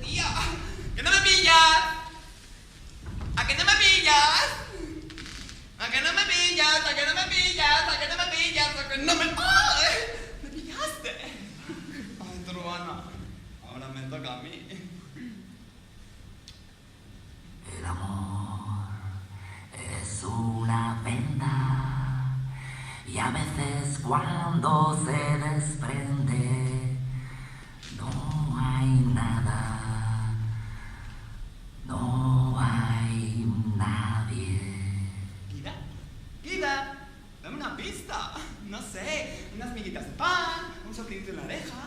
Tío, ¿que no me pillas? ¿A que no me pillas? ¿A que no me pillas? ¿A que no me pillas? ¿A que no me pillas? ¿A que no me... ¡Ay! ¡Me pillaste! Ay, Truana, ahora me toca a mí. El amor es una venda y a veces cuando se desprende no hay nada, no hay nadie. Guida, dame una pista. No sé, unas miguitas de pan, un soplinito en la oreja.